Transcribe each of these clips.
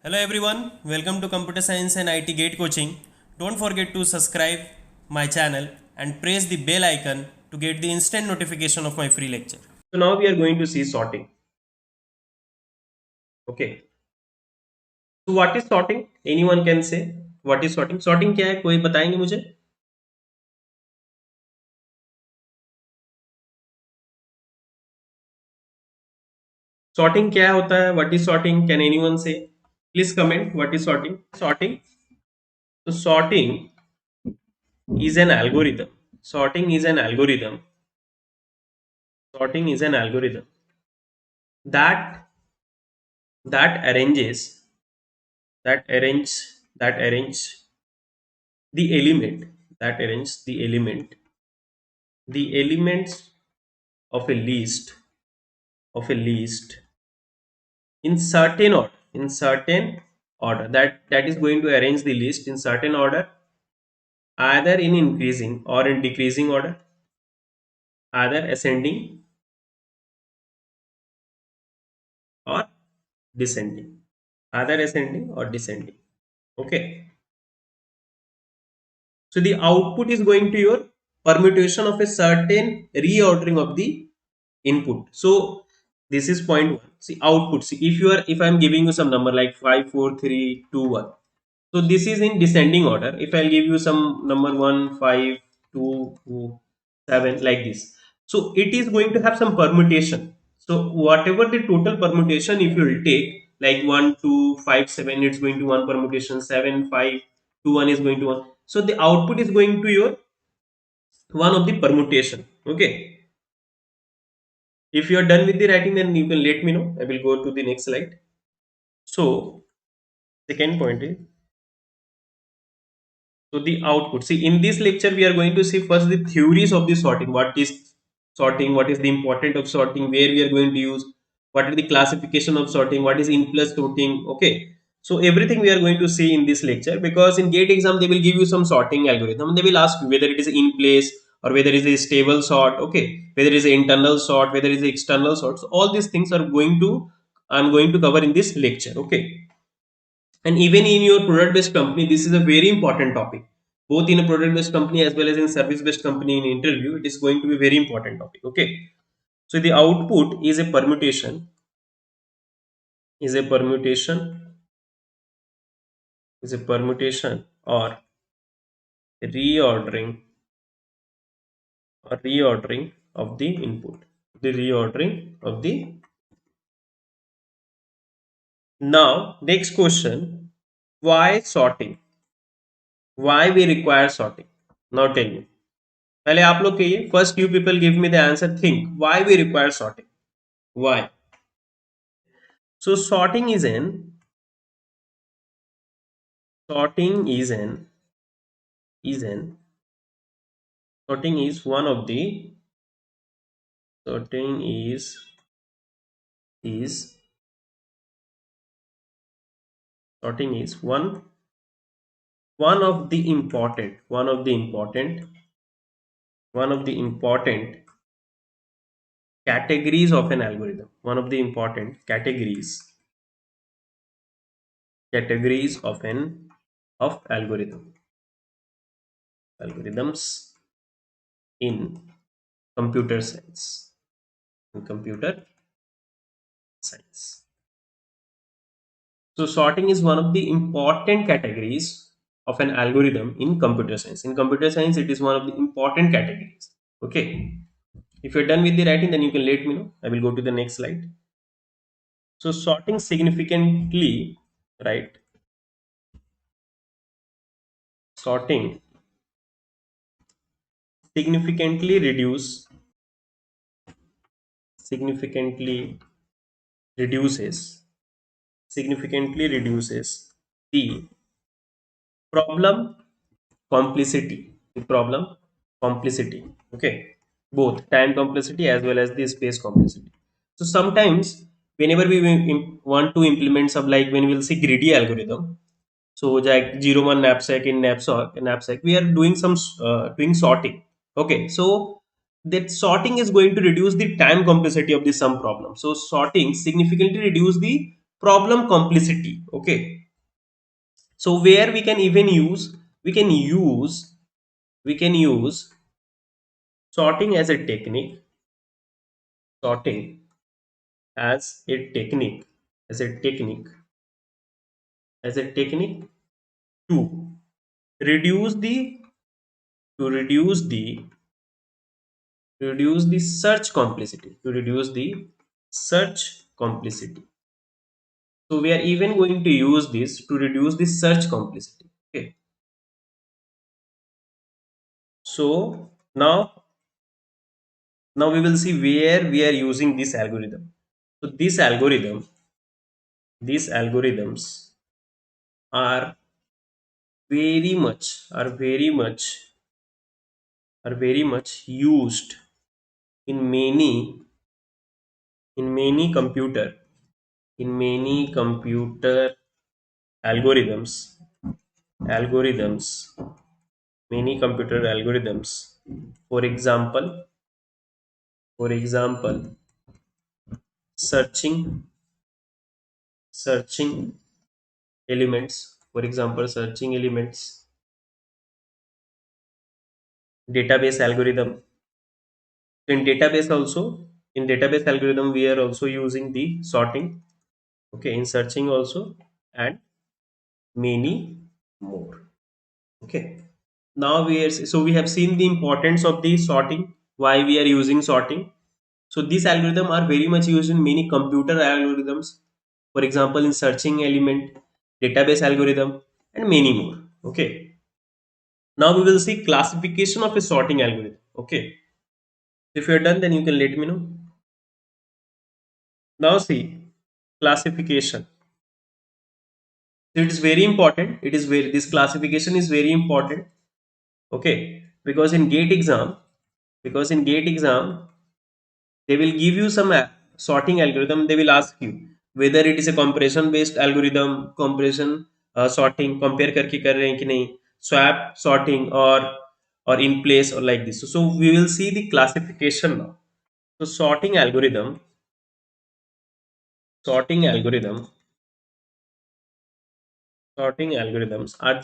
Hello everyone, welcome to Computer Science and IT Gate Coaching. Don't forget to subscribe my channel and press the bell icon to get the instant notification of my free lecture. So now we are going to see sorting. Okay. So what is sorting? Anyone can say what is sorting? Sorting क्या है? कोई बताएंगे मुझे? Sorting क्या होता है? What is sorting? Can anyone say? Please comment what is sorting. Sorting. So sorting is an algorithm. Sorting is an algorithm. Sorting is an algorithm that that arranges that arrange the element the elements of a list in certain order that is going to arrange the list in certain order, either in increasing or in decreasing order, either ascending or descending, okay. So the output is going to your permutation of a certain reordering of the input. So this is point one. See output. See if I'm giving you some number like 5, 4, 3, 2, 1. So this is in descending order. If I'll give you some number 1, 5, 2, 2, 7 like this. So it is going to have some permutation. So whatever the total permutation, if you will take like 1, 2, 5, 7, it's going to one permutation, 7, 5, 2, 1 is going to one. So the output is going to your one of the permutation. Okay. If you are done with the writing, then you can let me know. I will go to the next slide. So second point is, so the output. See, in this lecture, we are going to see first the theories of the sorting. What is sorting? What is the importance of sorting? Where we are going to use? What is the classification of sorting? What is in plus sorting? Okay. So everything we are going to see in this lecture, because in GATE exam they will give you some sorting algorithm. They will ask you whether it is in place or whether it is a stable sort. Okay. Whether it is an internal sort, whether it is an external sort. So all these things are going to I'm going to cover in this lecture. Okay. And even in your product based company, this is a very important topic. Both in a product based company as well as in service based company, in interview, it is going to be a very important topic. Okay. So the output is a permutation, or reordering reordering of the input. The reordering of the Now next question, why sorting? Why we require sorting? Now tell me. पहले आप लोग कहिए, first you people give me the answer, think why we require sorting, why. So sorting is an sorting is one of the sorting is sorting is one of the important categories of an algorithm. One of the important categories of algorithms in computer science. In computer science. So sorting is one of the important categories of an algorithm in computer science. In computer science, it is one of the important categories. Okay. If you're done with the writing, then you can let me know. I will go to the next slide. So sorting significantly, right? Sorting significantly reduce significantly reduces the problem complexity the problem complexity, okay, both time complexity as well as the space complexity. So sometimes whenever we want to implement some, like when we'll see greedy algorithm, so like 01 knapsack in knapsack we are doing some doing sorting. Okay, so that sorting is going to reduce the time complexity of the sum problem. So sorting significantly reduce the problem complexity. Okay, so where we can even use, we can use we can use sorting as a technique, sorting as a technique, as a technique, as a technique to reduce the to reduce the search complexity, to reduce the search complexity. So we are even going to use this to reduce the search complexity. Okay, so now we will see where we are using this algorithm. So these algorithms are very much used in many computer algorithms, algorithms many computer algorithms. For example, for example, searching searching elements, for example, searching elements, database algorithm. So in database algorithm, we are also using the sorting. Okay, in searching also, and many more. Okay, now we have seen the importance of the sorting, why we are using sorting. So these algorithms are very much used in many computer algorithms, for example, in searching element, database algorithm, and many more. Okay, now we will see classification of a sorting algorithm. Okay, if you're done, then you can let me know. Now see classification. So it is very important. It is very, this classification is very important. Okay, because in gate exam, they will give you some sorting algorithm. They will ask you whether it is a comparison based algorithm, comparison sorting, compare करके कर रहे हैं कि नहीं, swap sorting, or in place, or like this. So we will see the classification now. So sorting algorithm sorting algorithms are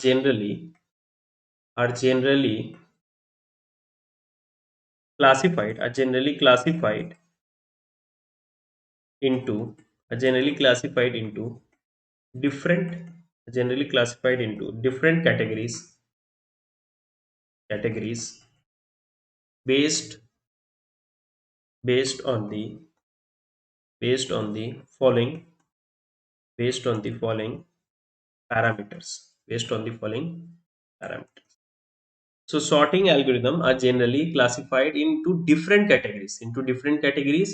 generally classified into are generally classified into different different categories based based on the based on the following parameters, based on the following parameters. So sorting algorithm are generally classified into different categories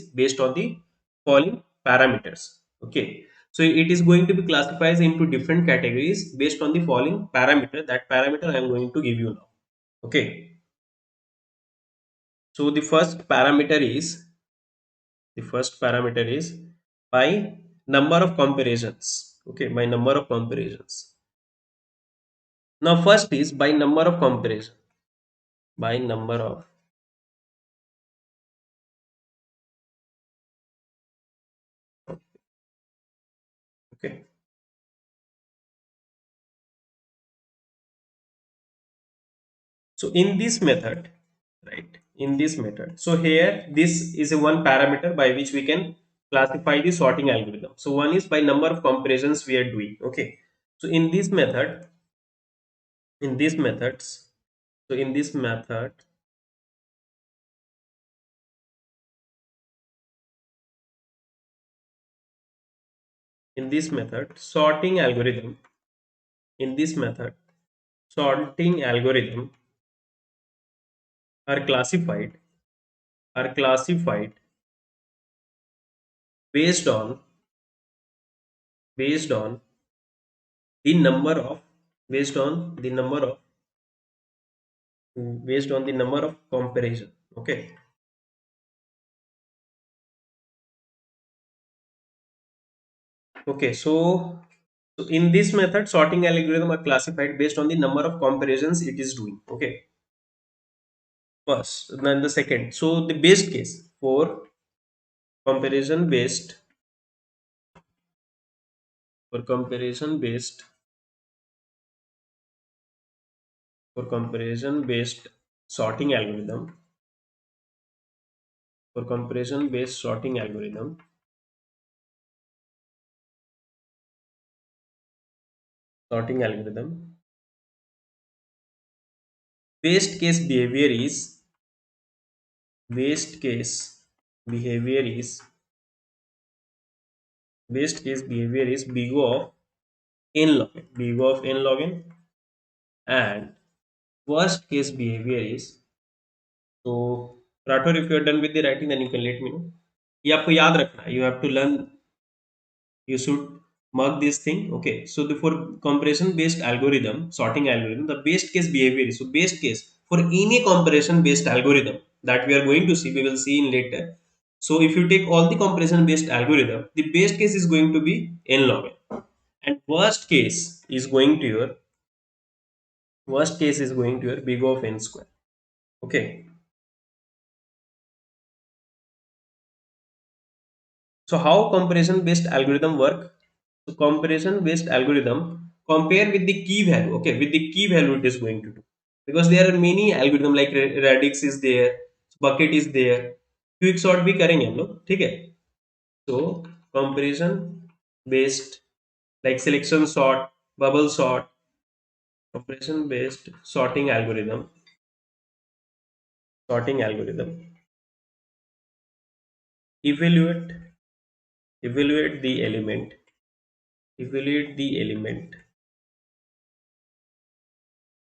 based on the following parameters. Okay, so it is going to be classified into different categories based on the following parameter. That parameter I am going to give you now. Okay, so the first parameter is by number of comparisons. Okay, by number of comparisons. Now first is by number of comparison. By number of Okay. So in this method, right? In this method. So here this is a one parameter by which we can classify the sorting algorithm. So one is by number of comparisons we are doing. Okay. So in this method, in these methods, so in this method, in this method, sorting algorithm are classified are classified based on based on the number of based on the number of comparison. Okay, so in this method, sorting algorithm are classified based on the number of comparisons it is doing. Okay, first, then the second. So the best case for comparison based for comparison based sorting algorithm, for comparison based sorting algorithm, best case behavior is best case behavior is best case behavior is big O of n log n, big O of n log n, and worst case behavior is, so Rathore, if you are done with the writing, then you can let me know. ये आपको याद रखना है, you have to learn, you should mark this thing. Okay, so the for comparison based algorithm, sorting algorithm, the best case behavior is, so best case for any comparison based algorithm that we are going to see, we will see in later. So if you take all the comparison based algorithm, the best case is going to be n log n, and worst case is going to your big O of n square. Okay, so how comparison based algorithm work? So comparison based algorithm compare with the key value. Okay, with the key value it is going to do, because there are many algorithm like radix is there, bucket is there, quick sort भी करेंगे हम लोग, ठीक है. So comparison based like selection sort, bubble sort, comparison based sorting algorithm evaluate evaluate the element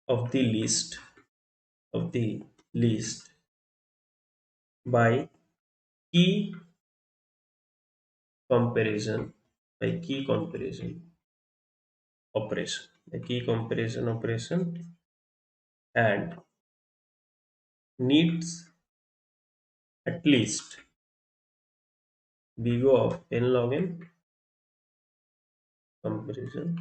of the list by key comparison key comparison operation and needs at least big O of n log n comparison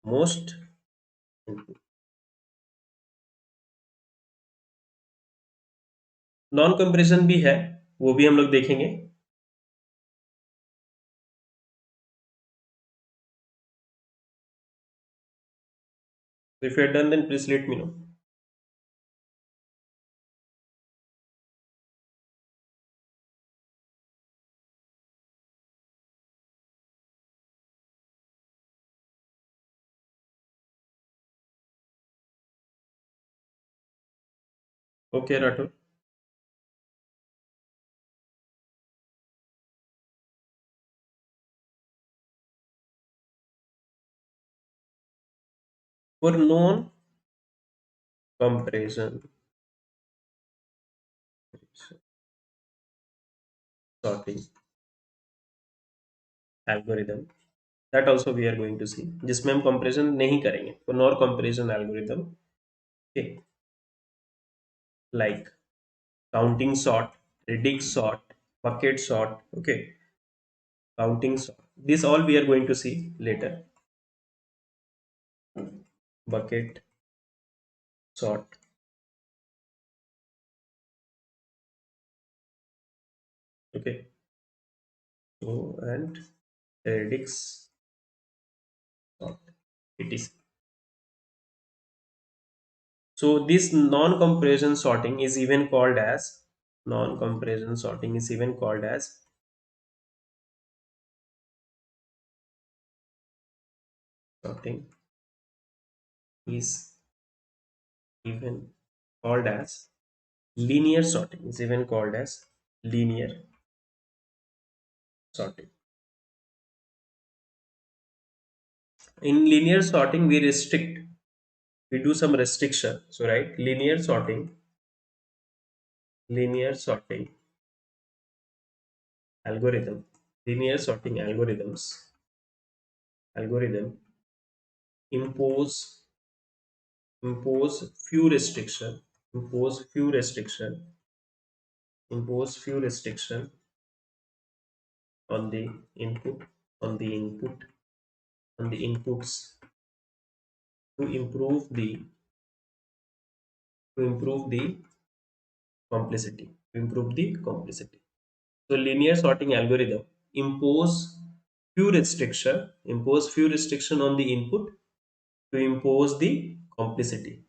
most non comparison भी है, वो भी हम लोग देखेंगे. If you are done, then please let me know. Okay, Rathore. For non comparison sorting algorithm, that also we are going to see, जिसमें हम comparison नहीं करेंगे, for non comparison algorithm. Okay, like counting sort, redix sort, bucket sort. Okay, counting sort, this all we are going to see later. Bucket sort. Okay, so and redix sort, it is. So this non-comparison sorting is even called as non-comparison sorting is even called as sorting is even called as linear sorting is even called as linear sorting. In linear sorting we do some restriction. So right, linear sorting algorithm, linear sorting algorithm impose impose few restriction impose few restriction impose few restriction on the input on the input on the inputs to improve the complicity to improve the complicity. So linear sorting algorithm impose few restriction on the input to impose the complexity.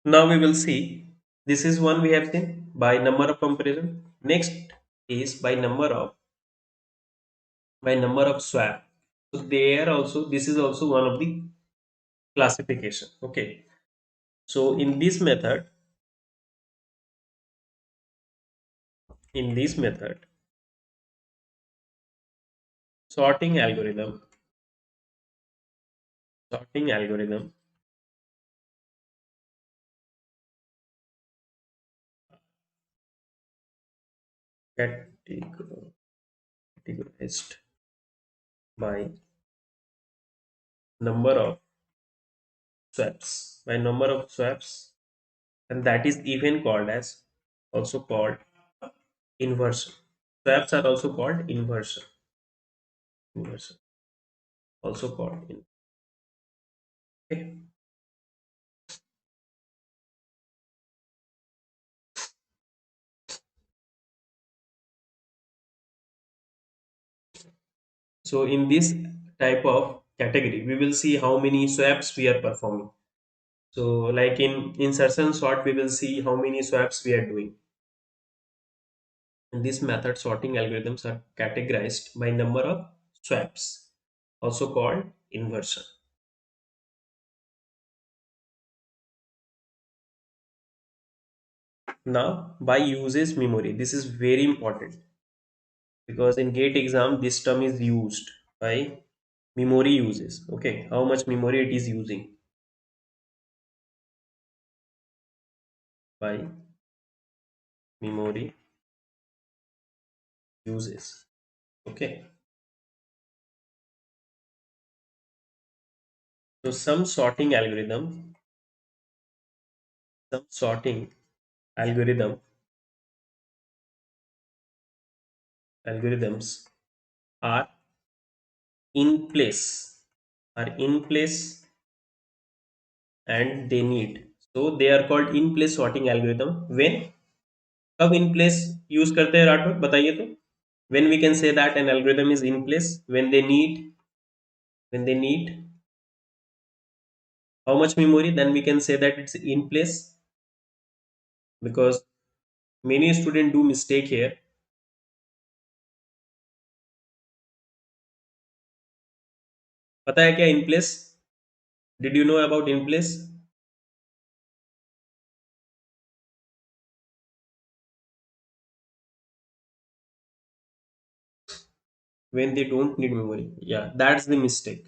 Now we will see, this is one we have seen by number of comparison. Next is by number of swap. So there also, this is also one of the classification. Okay. So in this method, sorting algorithm, sorting algorithm categor- categorized by number of swaps, and that is even called as, also called inversion. Swaps are also called inversion, also called okay. So in this type of category, we will see how many swaps we are performing. So like in insertion sort, we will see how many swaps we are doing. In this method, sorting algorithms are categorized by number of swaps, also called inversion. Now, by uses memory, this is very important because in GATE exam, this term is used by memory uses. Okay, how much memory it is using by memory uses. Okay, so some sorting algorithm, algorithms are in place, are in place and they need. So they are called in place sorting algorithm. When, कब in place use करते हैं राठौर बताइए तो. When we can say that an algorithm is in place, when they need how much memory, then we can say that it's in place. Because many students do mistake here. पता है क्या in place? Did you know about in place? When they don't need memory, yeah, that's the mistake.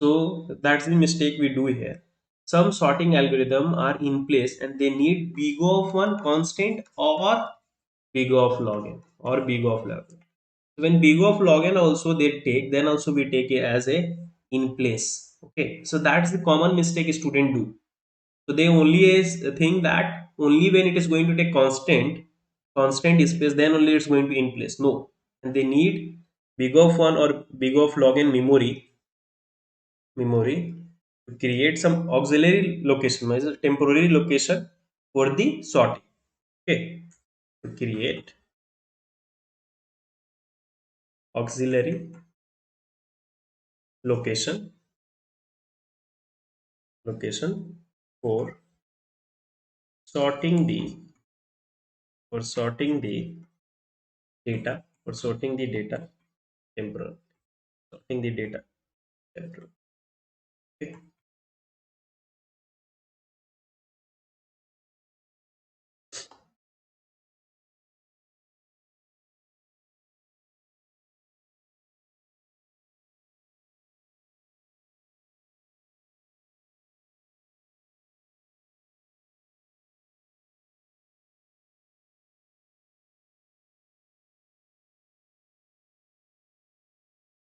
So that's the mistake we do here. Some sorting algorithm are in place and they need big of one constant or big of log n or big of log n. When big of log n also they take, then also we take it as a in place. Okay, so that's the common mistake student do. So they only is think that only when it is going to take constant space, then only it's going to in place. No, and they need big of one or big of log n memory to create some auxiliary location, means a temporary location for the sorting. Okay, to create auxiliary location, location for sorting the, for sorting the sorting the data temporal, sorting the data temporal. Okay.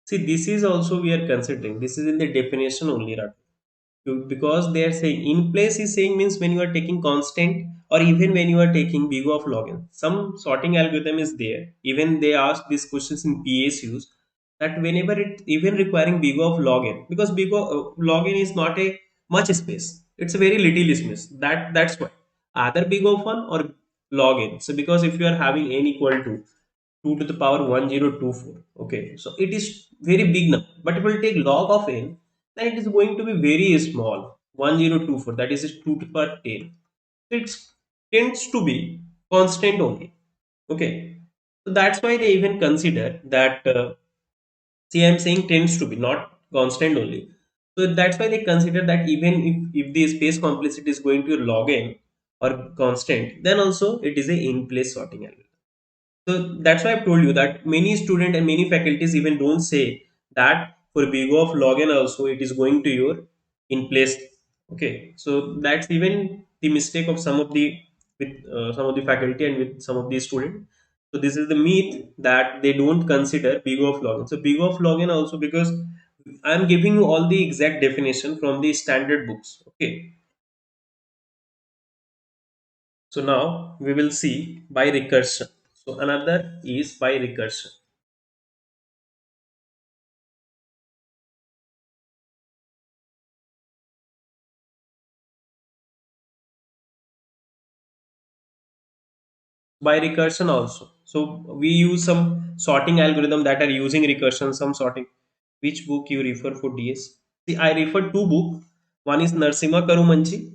See, this is also we are considering. This is in the definition only, Ratu. Because they are saying in place is saying means when you are taking constant or even when you are taking big of login. Some sorting algorithm is there. Even they ask these questions in PSUs that whenever it even requiring big of login because big of login is not a much space. It's a very little space. That's why either big of one or login. So because if you are having n equal to 2 to the power 1024, okay, so it is very big number, but it will take log of n, then it is going to be very small 1024, that is 2 to the power 10. So it tends to be constant only, okay. So that's why they even consider that see, I'm saying tends to be not constant only. So that's why they consider that even if the space complexity is going to log n or constant, then also it is a in place sorting algorithm. So that's why I've told you that many student and many faculties even don't say that for big of login also it is going to your in place. Okay, so that's even the mistake of some of the with some of the faculty and with some of the student. So this is the myth that they don't consider big of login. So big of login also because I'm giving you all the exact definition from the standard books. Okay, so now we will see by recursion. So another is by recursion. By recursion also. So we use some sorting algorithm that are using recursion, some sorting. Which book you refer for DS? See, I refer two book. One is Narsima Karumanchi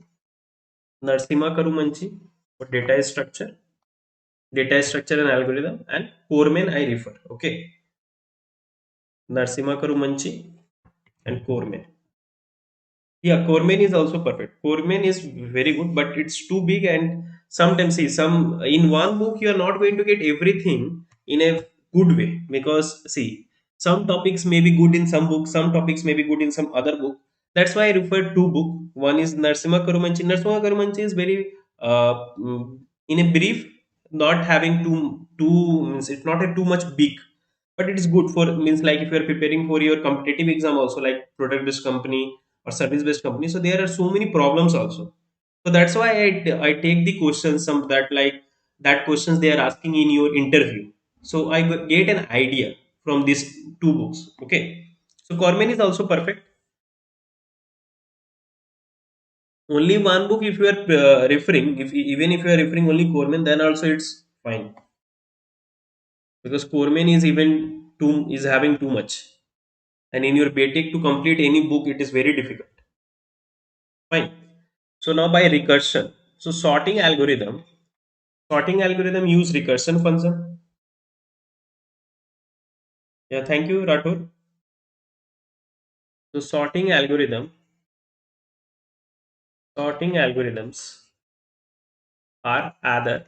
for data structure and algorithm, and Corman I refer. Okay, Narsima Karumanchi and Corman. Yeah, Corman is also perfect. Corman is very good, but it's too big, and sometimes see some in one book you are not going to get everything in a good way because see some topics may be good in some books, some topics may be good in some other book. That's why I referred two book. One is Narsimha Karumanchi. Narsimha Karumanchi is very in a brief, not having too means it's not a too much big, but it is good for means like if you are preparing for your competitive exam also like product based company or service based company, so there are so many problems also. So that's why I take the questions some that like that questions they are asking in your interview, so I get an idea from these two books, okay. So Corman is also perfect. Only one book if you are referring, if even if you are referring only Corman, then also it's fine because Corman is even too is having too much, and in your BTech to complete any book it is very difficult. Fine. So now by recursion. So sorting algorithm use recursion function. Yeah, thank you, Rathore. So sorting algorithms are either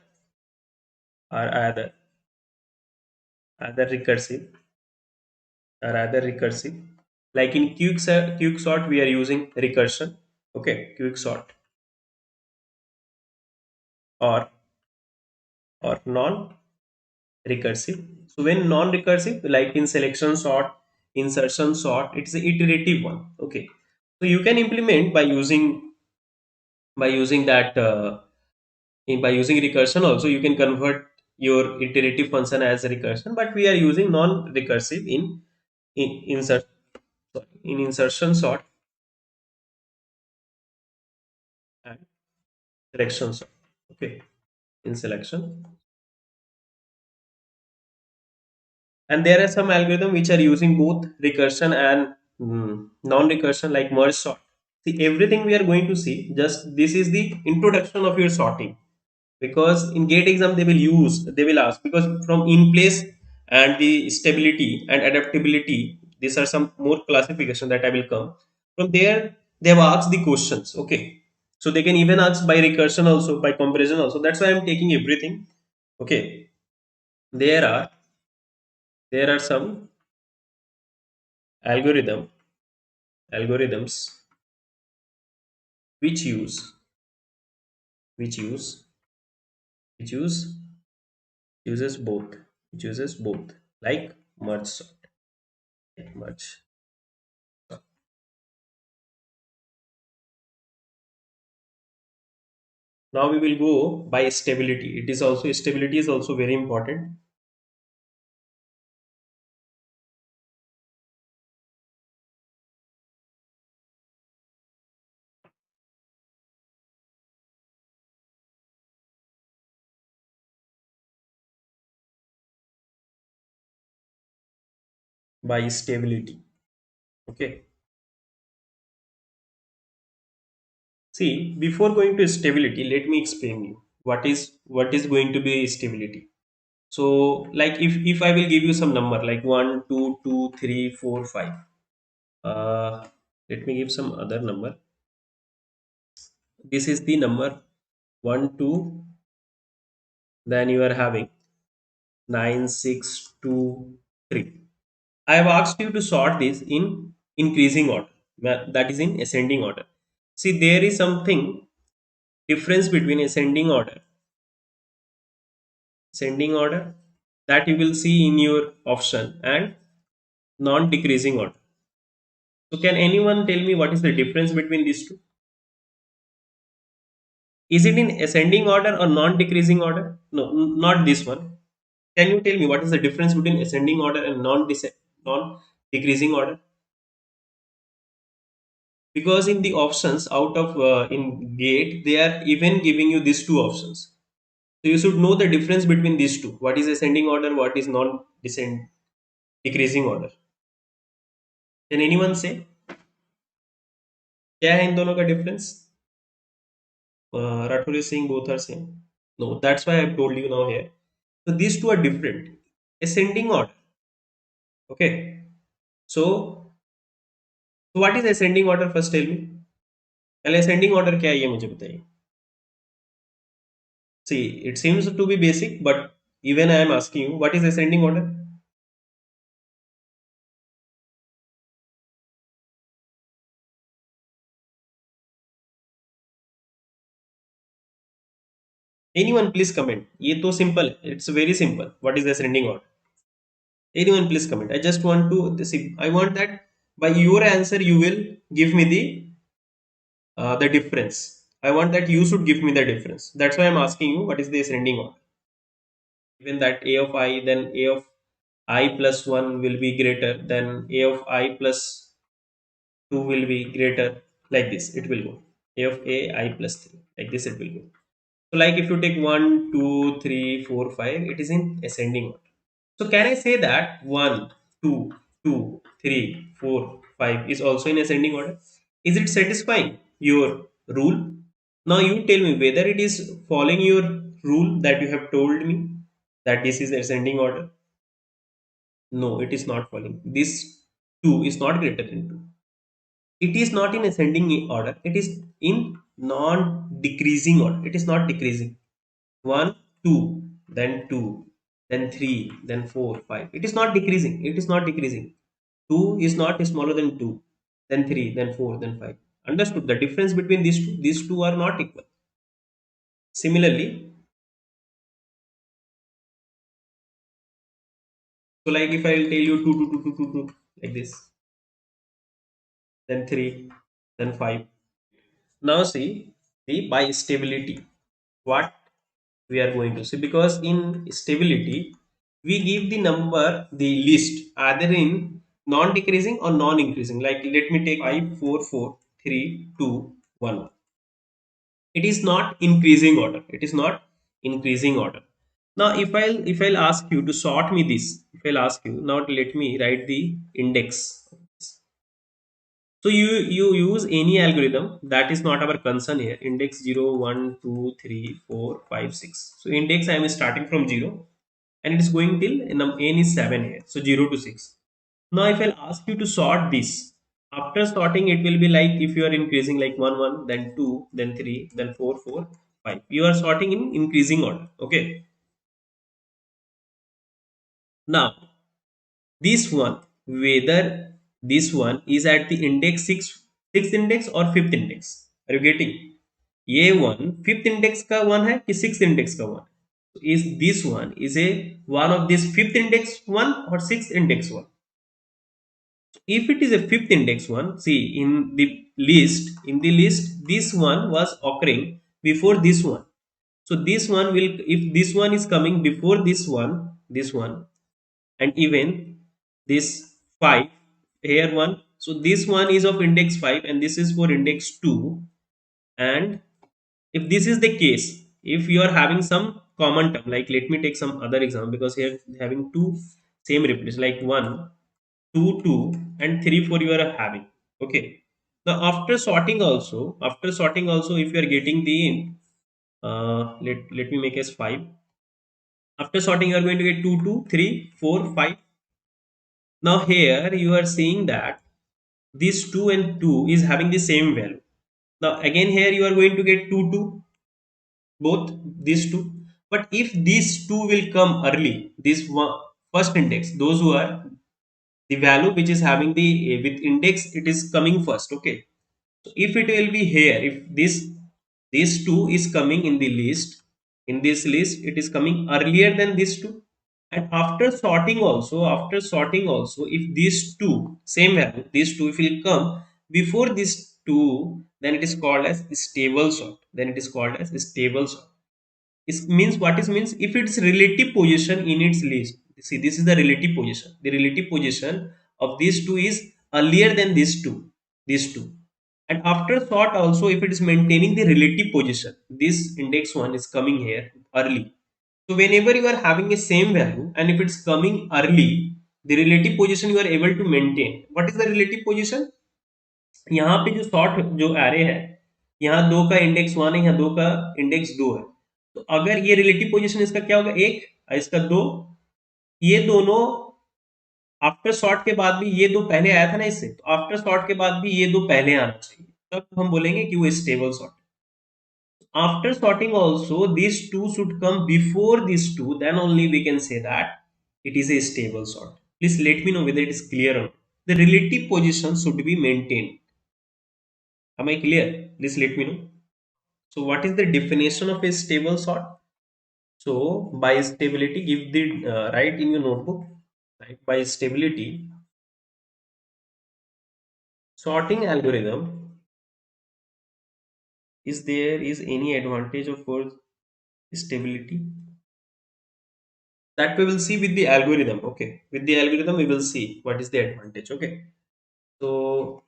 either recursive recursive. Like in quicksort we are using recursion. Okay, quicksort or non recursive. So when non-recursive, like in selection sort, insertion sort, it's an iterative one. Okay. So you can implement by using that by using recursion also you can convert your iterative function as a recursion, but we are using non-recursive in insert sorry, in insertion sort and selection sort. Okay, in selection. And there are some algorithm which are using both recursion and non-recursion like merge sort. See, everything we are going to see, just this is the introduction of your sorting, because in gate exam they will ask because from in place and the stability and adaptability, these are some more classification that I will come from there. They have asked the questions, okay. So they can even ask by recursion also, by comparison also. That's why I'm taking everything, okay. there are there are some algorithm algorithms which use which use which use uses both, like merge sort. That much. Now we will go by stability. It is also stability is also very important. By stability. Okay. See, before going to stability, let me explain you what is going to be stability. So, like if I will give you some number like 1, 2, 2, 3, 4, 5. Let me give some other number. This is the number 1, 2. Then you are having 9, 6, 2, 3. I have asked you to sort this in increasing order. That is in ascending order. See, there is something difference between ascending order that you will see in your option and non-decreasing order. So can anyone tell me what is the difference between these two? Is it in ascending order or non-decreasing order? No, not this one. Can you tell me what is the difference between ascending order and non-decreasing order? Because in the options out of in gate they are even giving you these two options. So you should know the difference between these two. What is ascending order? What is non-descend decreasing order? Can anyone say क्या है इन दोनों का difference? Rathore is saying both are same. No, that's why I've told you now here. So these two are different. Ascending order. Okay. So what is ascending order? First tell me. पहले ascending order क्या है ये मुझे बताइए. See, it seems to be basic, but even I am asking you, what is ascending order? Anyone please comment. ये तो simple है. It's very simple. What is ascending order? Anyone please comment. I just want to see. I want that by your answer you will give me the difference. I want that you should give me the difference. That's why I'm asking you what is the ascending order. Given that a of I, then a of I plus 1 will be greater, then a of I plus 2 will be greater. Like this, it will go. A of A, I plus 3. Like this, it will go. So, like if you take 1, 2, 3, 4, 5, it is in ascending order. So, can I say that 1, 2, 2, 3, 4, 5 is also in ascending order? Is it satisfying your rule? Now, you tell me whether it is following your rule that you have told me that this is ascending order. No, it is not following. This 2 is not greater than 2. It is not in ascending order. It is in non-decreasing order. It is not decreasing. 1, 2, then 2, then 3, then 4, 5. It is not decreasing. It is not decreasing. 2 is not smaller than 2, then 3, then 4, then 5. Understood? The difference between these two are not equal. Similarly, so like if I will tell you 2, 2, 2, 2, 2, 2, like this, then 3, then 5. Now see the by stability. What we are going to see, because in stability we give the number the list either in non-decreasing or non-increasing. Like let me take 5, 4, 4, 3, 2, 1. It is not increasing order. It is not increasing order. Now if I'll ask you to sort me this, if I'll ask you now, let me write the index. So you use any algorithm, that is not our concern here. Index 0, 1, 2, 3, 4, 5, 6. So index I am starting from 0 and it is going till n is 7 here. So 0 to 6. Now if I'll ask you to sort this, after sorting it will be like if you are increasing like 1 1, then 2, then 3, then 4 4, 5. You are sorting in increasing order. Okay. Now this one, whether this one is at the index 6th index or 5th index. Are you getting? ये one fifth index का one है कि six index का one? Is this one is a one of this fifth index one और six index one? If it is a fifth index one, see in the list, this one was occurring before this one. So this one will, if this one is coming before this one, and even this 5 here one, so this one is of index 5 and this is for index 2. And if this is the case, if you are having some common term, like let me take some other example, because here having two same replace, like 1 2 2 and 3 4 you are having. Okay, now after sorting also, if you are getting the let me make as 5. After sorting you are going to get 2 2 3 4 5. Now here you are seeing that this 2 and 2 is having the same value. Now again here you are going to get 2 2, both these two. But if these two will come early, this one first index, those who are the value which is having the with index, it is coming first. Okay, so if it will be here, if this two is coming in the list, in this list it is coming earlier than this two. And after sorting also, if these two same value, these two if will come before these two, then it is called as stable sort, then it is called as stable sort. It means, what is means, if its relative position in its list, see this is the relative position, the relative position of these two is earlier than these two. And after sort also, if it is maintaining the relative position, this index one is coming here early. So whenever you are having a same value and if it's coming early, the relative position you are able to maintain. What is the relative position? यहाँ पे जो sort जो array है, यहाँ दो का index one है, यहाँ दो का इंडेक्स दो है, तो अगर ये रिलेटिव पोजीशन इसका क्या होगा, एक और इसका दो, ये दोनों आफ्टर सॉर्ट के बाद भी, ये दो पहले आया था ना इससे, तो आफ्टर सॉर्ट के बाद भी ये दो पहले आना चाहिए, तब हम बोलेंगे कि वो stable sort. After sorting also, these two should come before these two, then only we can say that it is a stable sort. Please let me know whether it is clear or not. The relative position should be maintained. Am I clear? Please let me know. So what is the definition of a stable sort? So by stability, give the write in your notebook. Right? By stability, sorting algorithm, is there is any advantage of for stability? That we will see with the algorithm. Okay, with the algorithm we will see what is the advantage. Okay, so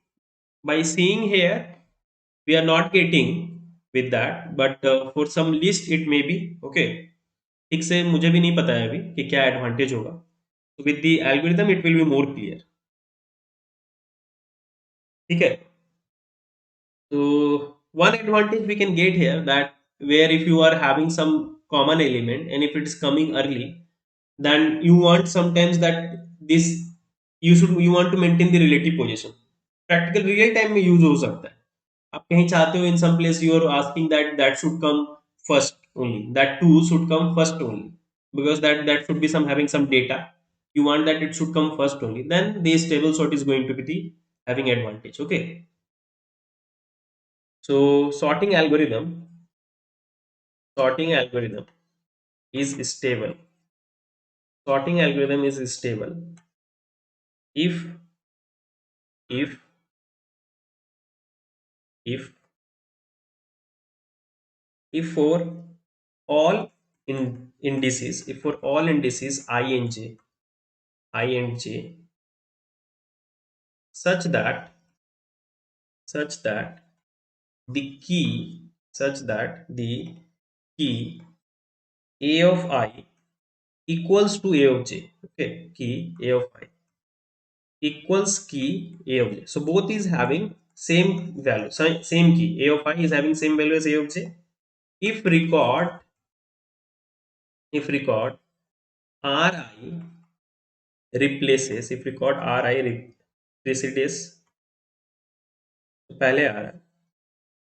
by seeing here, we are not getting with that, but for some list it may be. Okay, ठीक से मुझे भी नहीं पता है अभी कि क्या एडवांटेज होगा, तो with the algorithm it will be more clear. ठीक है, so one advantage we can get here, that where if you are having some common element and if it is coming early, then you want sometimes that this you want to maintain the relative position, practical real time में use हो सकता है। आप कहीं चाहते हो, in some place you are asking that that should come first only, that too should come first only, because that should be some having some data, you want that it should come first only, then this stable sort is going to be the having advantage. Okay, so sorting algorithm is stable. Sorting algorithm is stable if if if for all indices, if for all indices I and j such that such that the key such that the key a of I equals to a of j. Okay, key a of I equals key a of j. So both is having same value, same key. A of I is having same value as a of j. If record Ri replaces, if record Ri precedes, तो पहले आ रहा है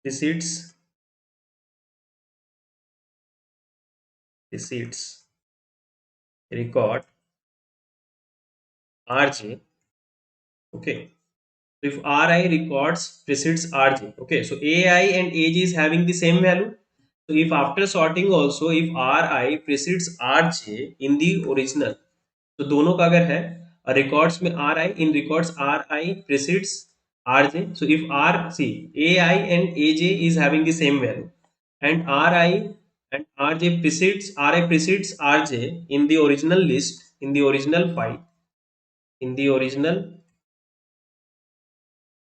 precedes record Rj. Okay, so if Ri records precedes Rj, okay, so Ai and Aj is having the same value. So if after sorting also, if Ri precedes Rj in the original, तो दोनों का अगर है, records में RI, in records RI precedes RJ. So if AI and AJ is having the same value, and RJ precedes RJ in the original list, in the original file, in the original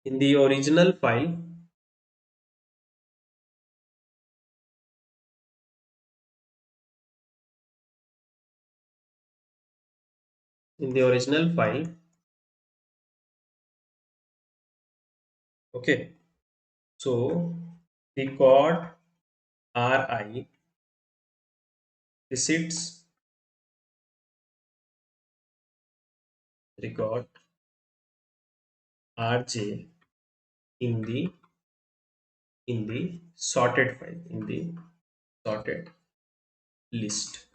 in the original file, in the original file. Okay, so record RI precedes record RJ in the sorted file, in the sorted list.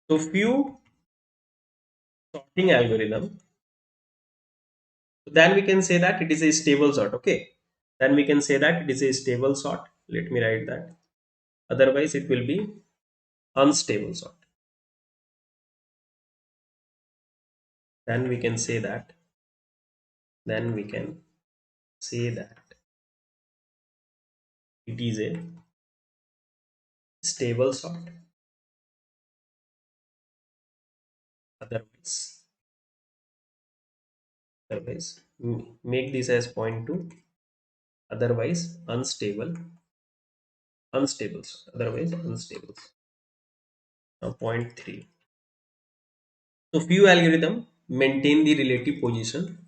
So few sorting algorithm, then we can say that it is a stable sort. Okay, then we can say that it is a stable sort. Let me write that. Otherwise it will be unstable sort. Then we can say that, then we can say that it is a stable sort. Otherwise, make this as point 2. Otherwise unstable sort. Otherwise unstable. Now point 3. So few algorithm maintain the relative position.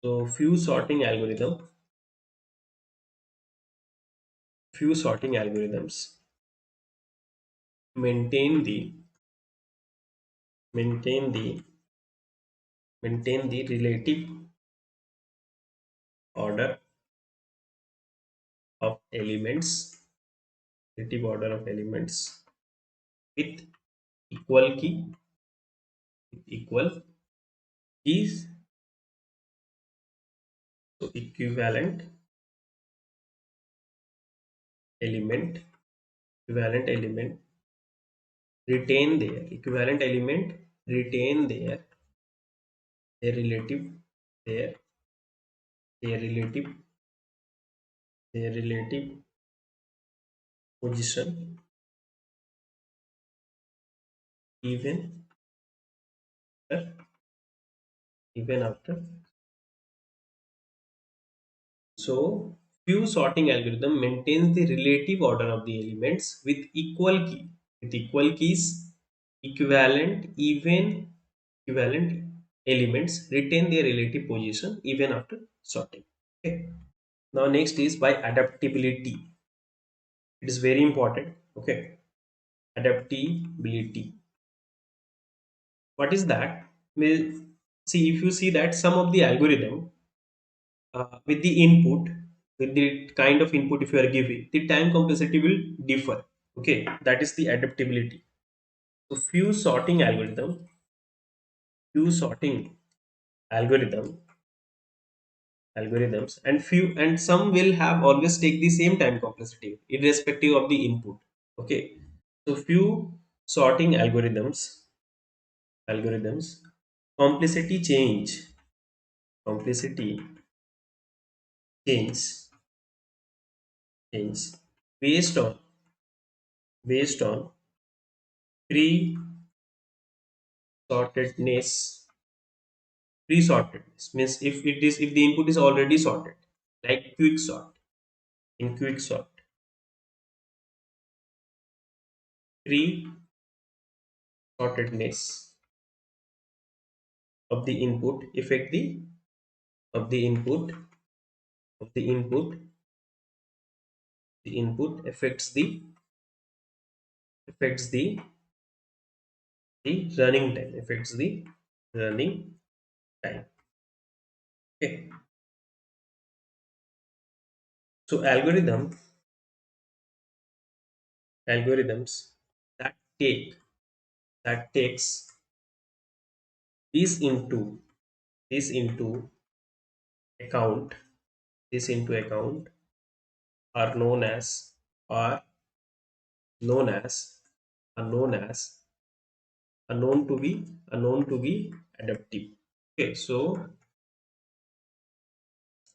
So few sorting algorithms maintain the maintain the maintain the order of elements relative order of elements with equal key, equal keys. So element equivalent element retain their relative their their relative their relative position even after even after. So few sorting algorithm maintains the relative order of the elements with equal keys. Equivalent elements retain their relative position even after sorting. Okay. Now next is by adaptability. It is very important. Okay. Adaptability. What is that? Well, see, if you see that some of the algorithm with the input, with the kind of input if you are giving, the time complexity will differ. Okay, that is the adaptability. So few sorting algorithm algorithms, and some will have always take the same time complexity irrespective of the input. Okay, so few sorting algorithms complexity complexity change change based on based on pre-sortedness. Pre-sortedness means if the input is already sorted, like quick sort. In quick sort, pre-sortedness of the input affect of the input of the input affects the running time, affects the running time. Okay, so algorithms that take that takes this into this into account this into account are known as are known as are known as are known to be adaptive. Okay,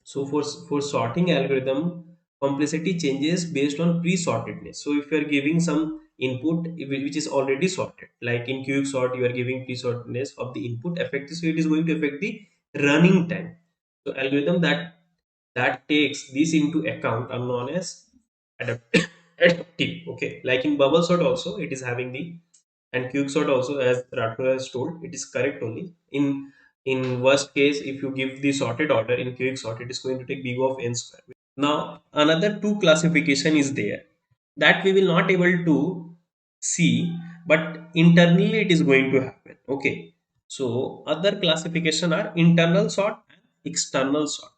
for sorting algorithm, complexity changes based on pre-sortedness. So if you are giving some input which is already sorted, like in quick sort you are giving pre-sortedness of the input effective, so it is going to affect the running time. So algorithm that takes this into account are known as adaptive. Adaptive. Okay, like in bubble sort also it is having the, and quicksort also, as Rathore has told, it is correct only. In worst case, if you give the sorted order in quicksort, it is going to take big of n square. Now another two classification is there that we will not able to see, but internally it is going to happen. Okay, so other classification are internal sort and external sort.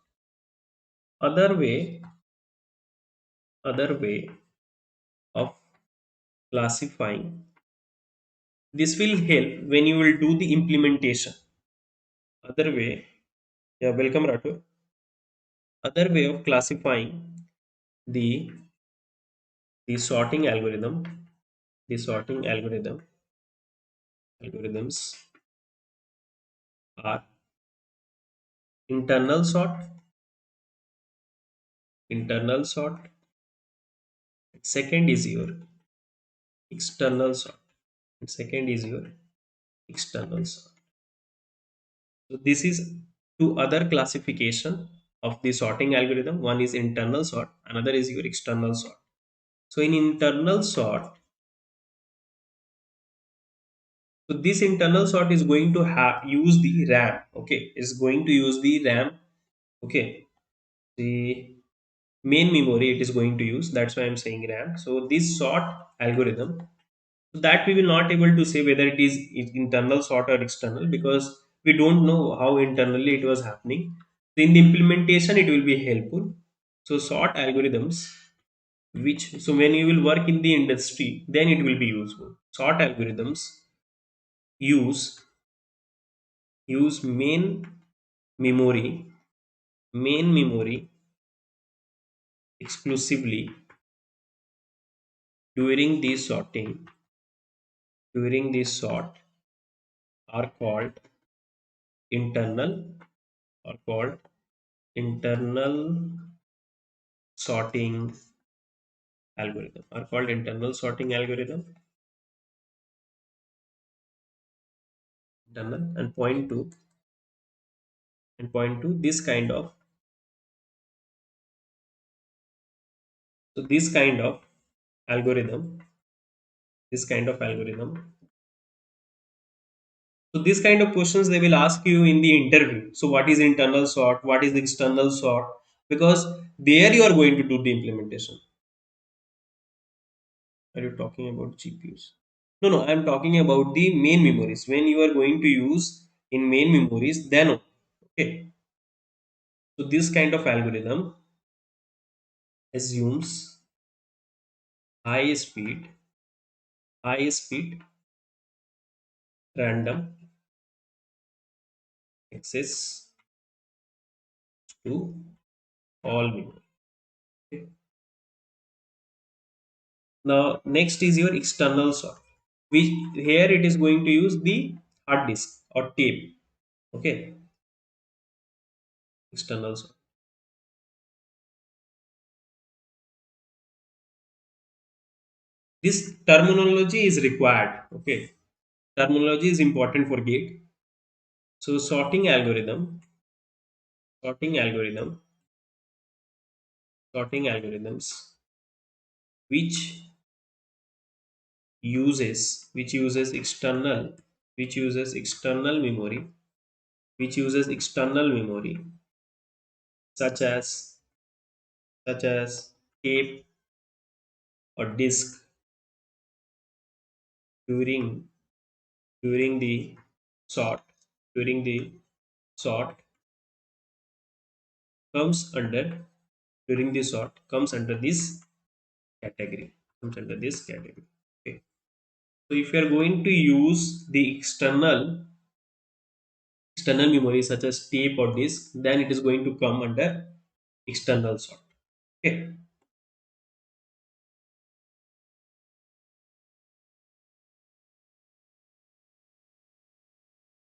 Other way, other way of classifying this will help when you will do the implementation. Other way, yeah, welcome Ratu. Other way of classifying the the sorting algorithm, the sorting algorithms are internal sort, internal sort. Second is your external sort. And second is your external sort. So this is two other classification of the sorting algorithm. One is internal sort, another is your external sort. So in internal sort, so this internal sort is going to have use the RAM. Okay, is going to use the RAM. Okay, the main memory it is going to use. That's why I'm saying RAM. So this sort algorithm, so that we will not able to say whether it is internal sort or external, because we don't know how internally it was happening. So in the implementation, it will be helpful. So sort algorithms, which so when you will work in the industry, then it will be useful. Sort algorithms use use memory main memory exclusively during this sorting. During this sort are called internal are called internal sorting algorithm are called internal sorting algorithm. Internal, and point to this kind of, so algorithm this kind of algorithm so this kind of questions they will ask you in the interview. So what is internal sort, what is the external sort, because there you are going to do the implementation. Are you talking about GPUs? No, no, I'm talking about the main memories. When you are going to use in main memories, then okay. So this kind of algorithm assumes high speed, high speed random access to all memory. Okay. Now next is your external sort, which here it is going to use the hard disk or tape. Okay, external sort. This terminology is required. Okay, terminology is important for gate. So sorting algorithm, sorting algorithms, which uses external, which uses external memory, which uses external memory, such as tape or disk during during the sort during the sort comes under during the sort comes under this category, comes under this category. Okay, so if you are going to use the external memory such as tape or disk, then it is going to come under external sort. Okay,